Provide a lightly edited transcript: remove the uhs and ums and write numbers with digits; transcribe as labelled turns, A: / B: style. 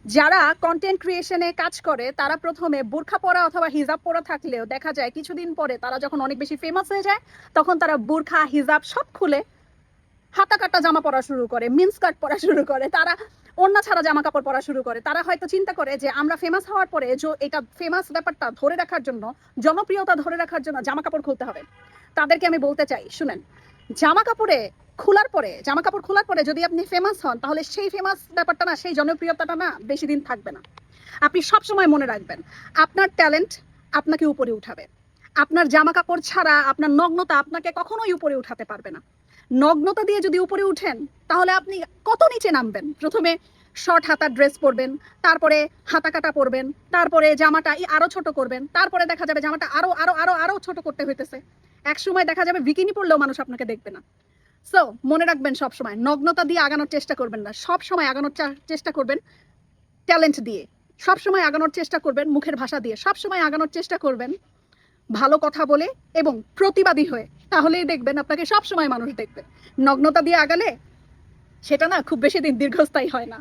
A: যারা কন্টেন্ট ক্রিয়েশনে কাজ করে তারা প্রথমে বোরখা পরা অথবা হিজাব পরা থাকলেও দেখা যায় কিছুদিন পরে তারা যখন অনেক বেশি ফেমাস হয়ে যায় তখন তারা বোরখা হিজাব সব খুলে হাতা কাটা জামা পরা শুরু করে, মিন স্কার্ট পরা শুরু করে, তারা ওড়না ছাড়া জামা কাপড় পরা শুরু করে। তারা হয়তো চিন্তা করে যে আমরা ফেমাস হওয়ার পরে এটা ফেমাস ব্যাপারটা ধরে রাখার জন্য, জনপ্রিয়তা ধরে রাখার জন্য জামা কাপড় খুলতে হবে। তাদেরকে আমি বলতে চাই, শুনেন, জামা কাপড় খোলার পরে যদি আপনি ফেমাস হন তাহলে সেই ফেমাস ব্যাপারটা না, সেই জনপ্রিয়তাটা না বেশি দিন থাকবে না। আপনি সবসময় মনে রাখবেন, আপনার ট্যালেন্ট আপনাকে উপরে উঠাবে। আপনার জামা কাপড় ছাড়া আপনার নগ্নতা আপনাকে কখনোই উপরে উঠাতে পারবে না। নগ্নতা দিয়ে যদি উপরে উঠেন তাহলে আপনি কত নিচে নামবেন। প্রথমে শর্ট হাতার ড্রেস পরবেন, তারপরে হাতা কাটা পরবেন, তারপরে জামাটা আরো ছোট করবেন, তারপরে দেখা যাবে জামাটা আরো আরো আরো আরো ছোট করতে হইতেছে। এক সময় দেখা যাবে বিকিনি পরলেও মানুষ আপনাকে দেখবে না। সো মনে রাখবেন, সবসময় নগ্নতা দিয়ে আগানোর চেষ্টা করবেন না, সব সময় আগানোর চেষ্টা করবেন ট্যালেন্ট দিয়ে। সব সময় আগানোর চেষ্টা করবেন মুখের ভাষা দিয়ে। সব সময় আগানোর চেষ্টা করবেন ভালো কথা বলে এবং প্রতিবাদী হয়ে। তাহলেই দেখবেন আপনাকে সব সময় মানুষ দেখবে। নগ্নতা দিয়ে আগালে সেটা না খুব বেশি দিন দীর্ঘস্থায়ী হয় না।